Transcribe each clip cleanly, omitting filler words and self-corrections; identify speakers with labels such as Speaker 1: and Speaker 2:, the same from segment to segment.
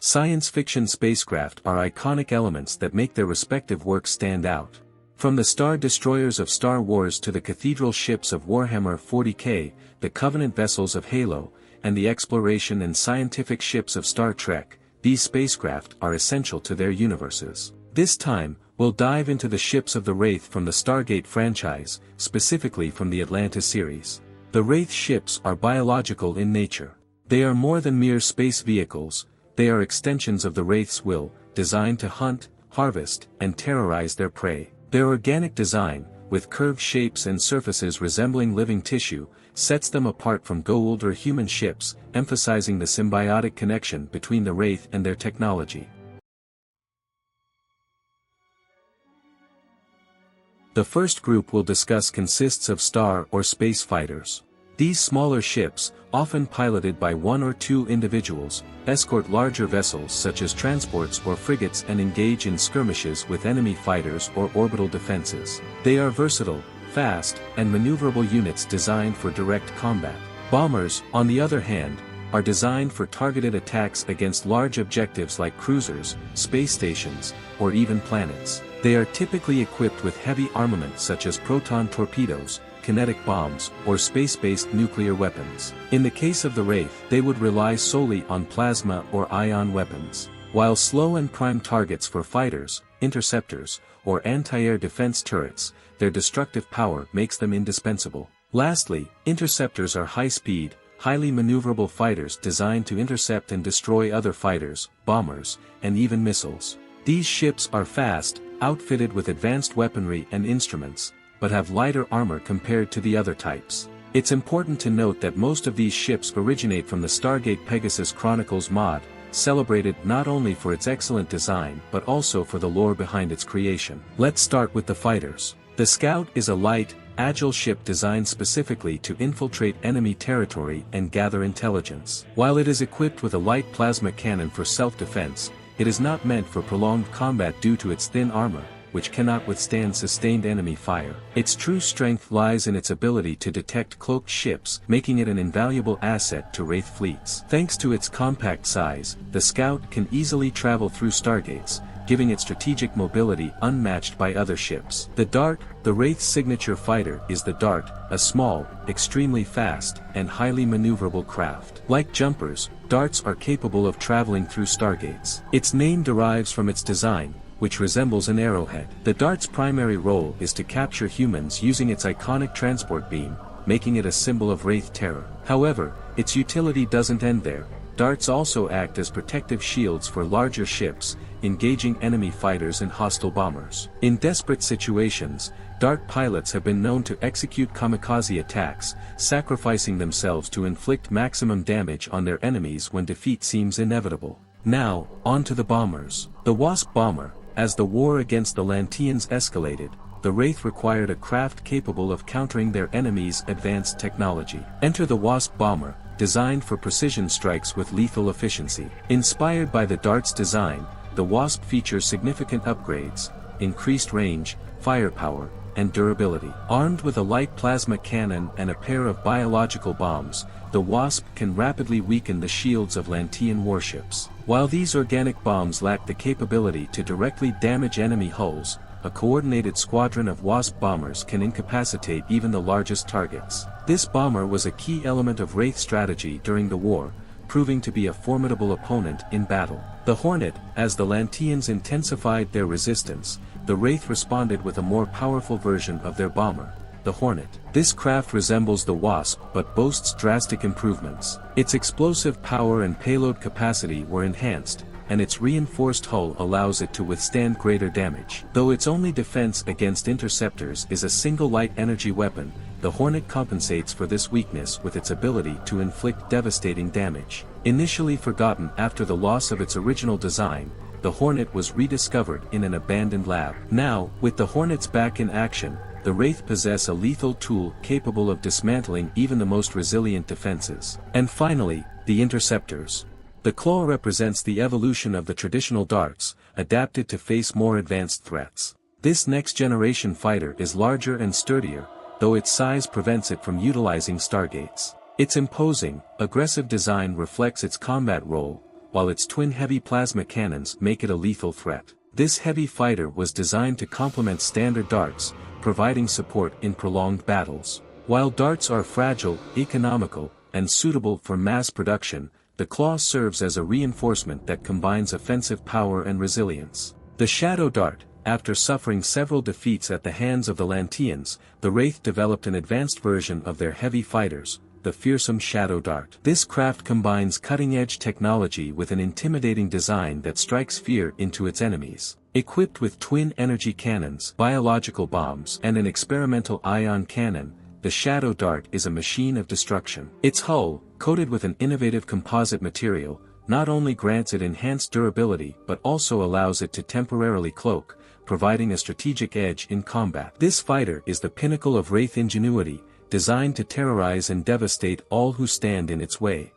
Speaker 1: Science fiction spacecraft are iconic elements that make their respective works stand out. From the Star Destroyers of Star Wars to the cathedral ships of Warhammer 40K, the Covenant vessels of Halo, and the exploration and scientific ships of Star Trek, these spacecraft are essential to their universes. This time, we'll dive into the ships of the Wraith from the Stargate franchise, specifically from the Atlantis series. The Wraith ships are biological in nature. They are more than mere space vehicles, they are extensions of the Wraith's will, designed to hunt, harvest, and terrorize their prey. Their organic design, with curved shapes and surfaces resembling living tissue, sets them apart from gold or human ships, emphasizing the symbiotic connection between the Wraith and their technology. The first group we'll discuss consists of star or space fighters. These smaller ships, often piloted by one or two individuals, escort larger vessels such as transports or frigates and engage in skirmishes with enemy fighters or orbital defenses. They are versatile, fast, and maneuverable units designed for direct combat. Bombers, on the other hand, are designed for targeted attacks against large objectives like cruisers, space stations, or even planets. They are typically equipped with heavy armament such as proton torpedoes, kinetic bombs, or space-based nuclear weapons. In the case of the Wraith, they would rely solely on plasma or ion weapons. While slow and prime targets for fighters, interceptors, or anti-air defense turrets, their destructive power makes them indispensable. Lastly, interceptors are high-speed, highly maneuverable fighters designed to intercept and destroy other fighters, bombers, and even missiles. These ships are fast, outfitted with advanced weaponry and instruments, but have lighter armor compared to the other types. It's important to note that most of these ships originate from the Stargate Pegasus Chronicles mod, celebrated not only for its excellent design but also for the lore behind its creation. Let's start with the fighters. The Scout is a light, agile ship designed specifically to infiltrate enemy territory and gather intelligence. While it is equipped with a light plasma cannon for self-defense, it is not meant for prolonged combat due to its thin armor, which cannot withstand sustained enemy fire. Its true strength lies in its ability to detect cloaked ships, making it an invaluable asset to Wraith fleets. Thanks to its compact size, the Scout can easily travel through stargates, giving it strategic mobility unmatched by other ships. The Dart, the Wraith's signature fighter, is the Dart, a small, extremely fast, and highly maneuverable craft. Like jumpers, darts are capable of traveling through stargates. Its name derives from its design, which resembles an arrowhead. The Dart's primary role is to capture humans using its iconic transport beam, making it a symbol of Wraith terror. However, its utility doesn't end there. Darts also act as protective shields for larger ships, engaging enemy fighters and hostile bombers. In desperate situations, Dart pilots have been known to execute kamikaze attacks, sacrificing themselves to inflict maximum damage on their enemies when defeat seems inevitable. Now, on to the bombers. The Wasp bomber. As the war against the Lanteans escalated, the Wraith required a craft capable of countering their enemies' advanced technology. Enter the Wasp bomber, designed for precision strikes with lethal efficiency. Inspired by the Dart's design, the Wasp features significant upgrades, increased range, firepower, and durability. Armed with a light plasma cannon and a pair of biological bombs, the Wasp can rapidly weaken the shields of Lantean warships. While these organic bombs lack the capability to directly damage enemy hulls, a coordinated squadron of Wasp bombers can incapacitate even the largest targets. This bomber was a key element of Wraith strategy during the war, proving to be a formidable opponent in battle. The Hornet. As the Lanteans intensified their resistance, the Wraith responded with a more powerful version of their bomber, the Hornet. This craft resembles the Wasp but boasts drastic improvements. Its explosive power and payload capacity were enhanced, and its reinforced hull allows it to withstand greater damage. Though its only defense against interceptors is a single light energy weapon, the Hornet compensates for this weakness with its ability to inflict devastating damage. Initially forgotten after the loss of its original design, the Hornet was rediscovered in an abandoned lab. Now, with the Hornets back in action, the Wraith possess a lethal tool capable of dismantling even the most resilient defenses. And finally, the Interceptors. The Claw represents the evolution of the traditional darts, adapted to face more advanced threats. This next-generation fighter is larger and sturdier, though its size prevents it from utilizing stargates. Its imposing, aggressive design reflects its combat role, while its twin heavy plasma cannons make it a lethal threat. This heavy fighter was designed to complement standard darts, providing support in prolonged battles. While darts are fragile, economical, and suitable for mass production, the claw serves as a reinforcement that combines offensive power and resilience. The Shadow Dart. After suffering several defeats at the hands of the Lanteans, the Wraith developed an advanced version of their heavy fighters, the fearsome Shadow Dart. This craft combines cutting-edge technology with an intimidating design that strikes fear into its enemies. Equipped with twin energy cannons, biological bombs, and an experimental ion cannon, the Shadow Dart is a machine of destruction. Its hull, coated with an innovative composite material, not only grants it enhanced durability but also allows it to temporarily cloak, providing a strategic edge in combat. This fighter is the pinnacle of Wraith ingenuity, designed to terrorize and devastate all who stand in its way.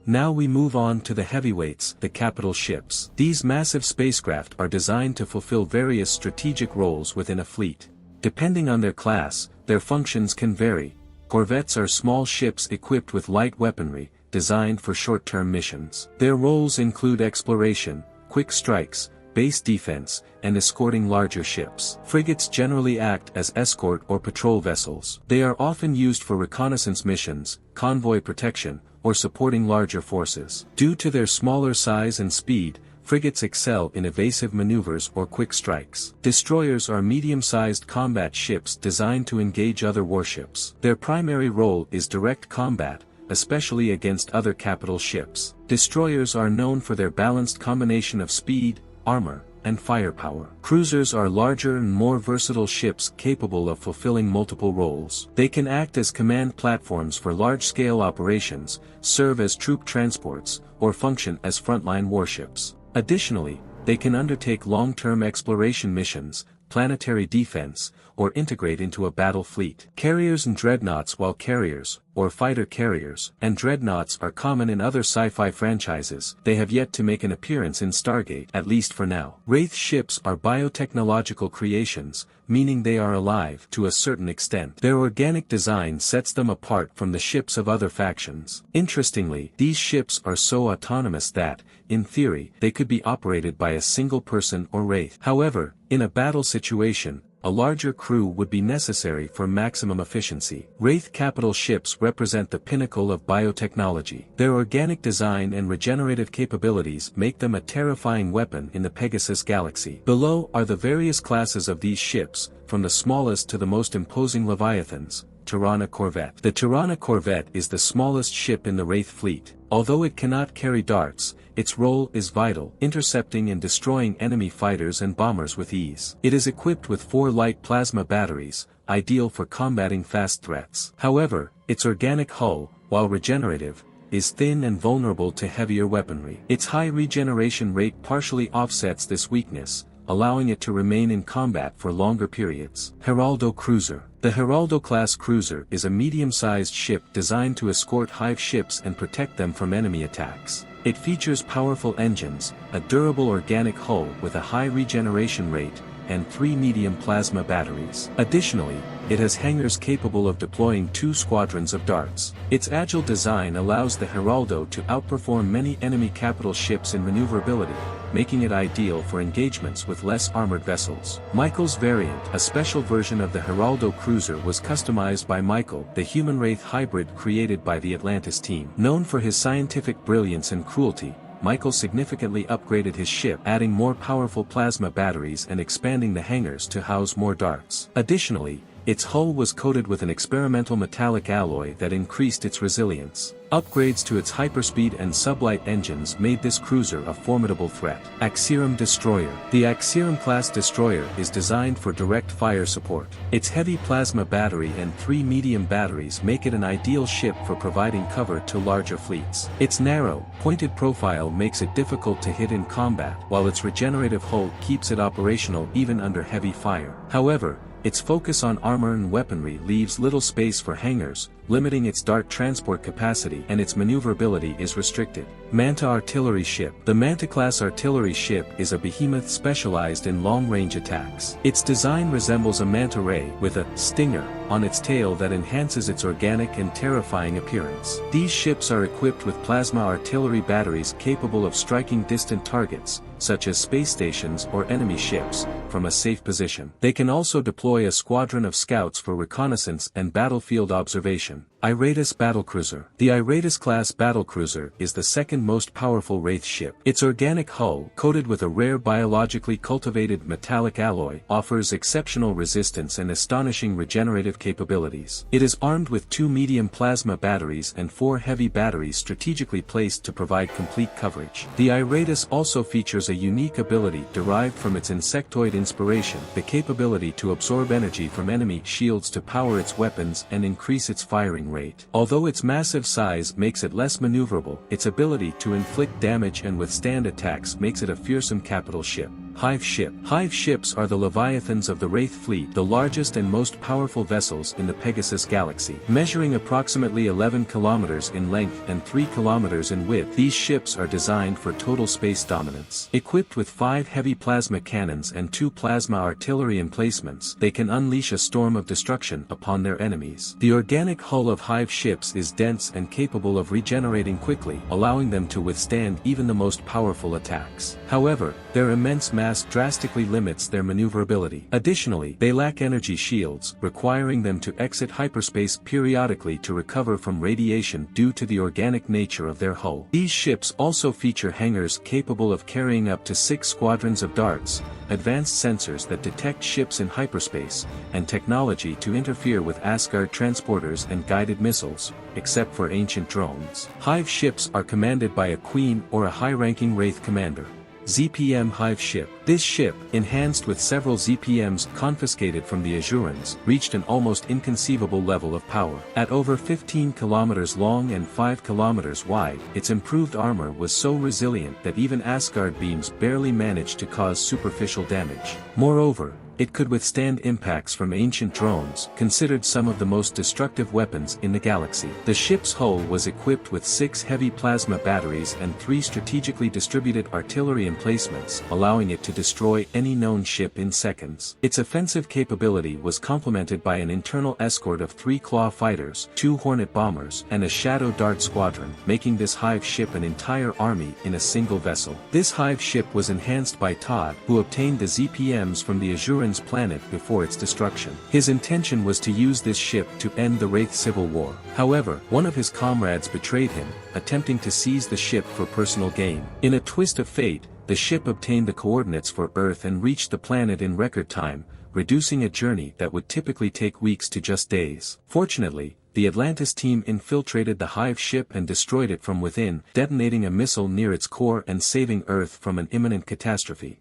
Speaker 1: Now we move on to the heavyweights, the capital ships. These massive spacecraft are designed to fulfill various strategic roles within a fleet. Depending on their class, their functions can vary. Corvettes are small ships equipped with light weaponry, designed for short-term missions. Their roles include exploration, quick strikes, base defense, and escorting larger ships. Frigates generally act as escort or patrol vessels. They are often used for reconnaissance missions, convoy protection, or supporting larger forces. Due to their smaller size and speed, frigates excel in evasive maneuvers or quick strikes. Destroyers are medium-sized combat ships designed to engage other warships. Their primary role is direct combat, especially against other capital ships. Destroyers are known for their balanced combination of speed, armor, and firepower. Cruisers are larger and more versatile ships capable of fulfilling multiple roles. They can act as command platforms for large-scale operations, serve as troop transports, or function as frontline warships. Additionally, they can undertake long-term exploration missions, planetary defense, or integrate into a battle fleet. Carriers and dreadnoughts. While carriers, or fighter carriers, and dreadnoughts are common in other sci-fi franchises, they have yet to make an appearance in Stargate, at least for now. Wraith ships are biotechnological creations, meaning they are alive to a certain extent. Their organic design sets them apart from the ships of other factions. Interestingly, these ships are so autonomous that, in theory, they could be operated by a single person or Wraith. However, in a battle situation, a larger crew would be necessary for maximum efficiency. Wraith capital ships represent the pinnacle of biotechnology. Their organic design and regenerative capabilities make them a terrifying weapon in the Pegasus galaxy. Below are the various classes of these ships, from the smallest to the most imposing leviathans. Tirana Corvette. The Tirana Corvette is the smallest ship in the Wraith fleet. Although it cannot carry darts, its role is vital, intercepting and destroying enemy fighters and bombers with ease. It is equipped with 4 light plasma batteries, ideal for combating fast threats. However, its organic hull, while regenerative, is thin and vulnerable to heavier weaponry. Its high regeneration rate partially offsets this weakness, allowing it to remain in combat for longer periods. Geraldo Cruiser. The Geraldo-class cruiser is a medium-sized ship designed to escort hive ships and protect them from enemy attacks. It features powerful engines, a durable organic hull with a high regeneration rate, and 3 medium plasma batteries. Additionally, it has hangars capable of deploying 2 squadrons of darts. Its agile design allows the Geraldo to outperform many enemy capital ships in maneuverability, making it ideal for engagements with less armored vessels. Michael's variant. A special version of the Geraldo cruiser was customized by Michael, the human-wraith hybrid created by the Atlantis team. Known for his scientific brilliance and cruelty, Michael significantly upgraded his ship, adding more powerful plasma batteries and expanding the hangars to house more darts. Additionally, its hull was coated with an experimental metallic alloy that increased its resilience. Upgrades to its hyperspeed and sublight engines made this cruiser a formidable threat. Axiom Destroyer. The Axiom-class destroyer is designed for direct fire support. Its heavy plasma battery and 3 medium batteries make it an ideal ship for providing cover to larger fleets. Its narrow, pointed profile makes it difficult to hit in combat, while its regenerative hull keeps it operational even under heavy fire. However, its focus on armor and weaponry leaves little space for hangars, limiting its dart transport capacity, and its maneuverability is restricted. Manta Artillery Ship. The Manta-class artillery ship is a behemoth specialized in long-range attacks. Its design resembles a manta ray with a stinger on its tail that enhances its organic and terrifying appearance. These ships are equipped with plasma artillery batteries capable of striking distant targets, such as space stations or enemy ships, from a safe position. They can also deploy a squadron of scouts for reconnaissance and battlefield observation. Iratus Battlecruiser. The Iratus-class battlecruiser is the second most powerful Wraith ship. Its organic hull, coated with a rare biologically cultivated metallic alloy, offers exceptional resistance and astonishing regenerative capabilities. It is armed with 2 medium plasma batteries and 4 heavy batteries strategically placed to provide complete coverage. The Iratus also features a unique ability derived from its insectoid inspiration, the capability to absorb energy from enemy shields to power its weapons and increase its firing rate. Although its massive size makes it less maneuverable, its ability to inflict damage and withstand attacks makes it a fearsome capital ship. Hive Ship. Hive ships are the Leviathans of the Wraith fleet, the largest and most powerful vessels in the Pegasus galaxy. Measuring approximately 11 kilometers in length and 3 kilometers in width, these ships are designed for total space dominance. Equipped with 5 heavy plasma cannons and 2 plasma artillery emplacements, they can unleash a storm of destruction upon their enemies. The organic hull of Hive ships is dense and capable of regenerating quickly, allowing them to withstand even the most powerful attacks. However, their immense mass drastically limits their maneuverability. Additionally, they lack energy shields, requiring them to exit hyperspace periodically to recover from radiation due to the organic nature of their hull. These ships also feature hangars capable of carrying up to 6 squadrons of darts, advanced sensors that detect ships in hyperspace, and technology to interfere with Asgard transporters and guided missiles, except for ancient drones. Hive ships are commanded by a queen or a high-ranking Wraith commander. ZPM Hive Ship. This ship, enhanced with several ZPMs confiscated from the Azurans, reached an almost inconceivable level of power. At over 15 kilometers long and 5 kilometers wide, its improved armor was so resilient that even Asgard beams barely managed to cause superficial damage. Moreover, it could withstand impacts from ancient drones, considered some of the most destructive weapons in the galaxy. The ship's hull was equipped with 6 heavy plasma batteries and 3 strategically distributed artillery emplacements, allowing it to destroy any known ship in seconds. Its offensive capability was complemented by an internal escort of 3 Claw fighters, 2 Hornet bombers, and a Shadow Dart squadron, making this Hive ship an entire army in a single vessel. This Hive ship was enhanced by Todd, who obtained the ZPMs from the Azurans planet before its destruction. His intention was to use this ship to end the Wraith civil war. However, one of his comrades betrayed him, attempting to seize the ship for personal gain. In a twist of fate, the ship obtained the coordinates for Earth and reached the planet in record time, reducing a journey that would typically take weeks to just days. Fortunately, the Atlantis team infiltrated the Hive ship and destroyed it from within, detonating a missile near its core and saving Earth from an imminent catastrophe.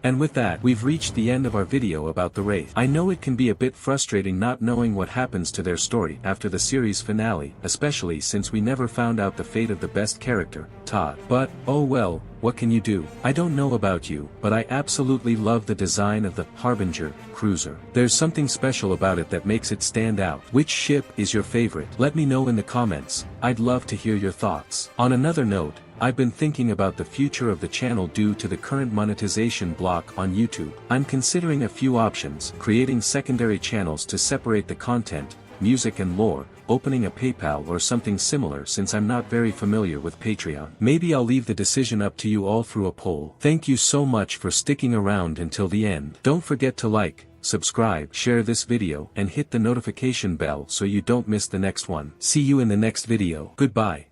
Speaker 1: And with that, we've reached the end of our video about the Wraith. I know it can be a bit frustrating not knowing what happens to their story after the series finale, especially since we never found out the fate of the best character, Todd. But, oh well, what can you do? I don't know about you, but I absolutely love the design of the Harbinger cruiser. There's something special about it that makes it stand out. Which ship is your favorite? Let me know in the comments. I'd love to hear your thoughts. On another note, I've been thinking about the future of the channel due to the current monetization block on YouTube. I'm considering a few options: creating secondary channels to separate the content, music and lore, opening a PayPal or something similar since I'm not very familiar with Patreon. Maybe I'll leave the decision up to you all through a poll. Thank you so much for sticking around until the end. Don't forget to like, subscribe, share this video, and hit the notification bell so you don't miss the next one. See you in the next video. Goodbye.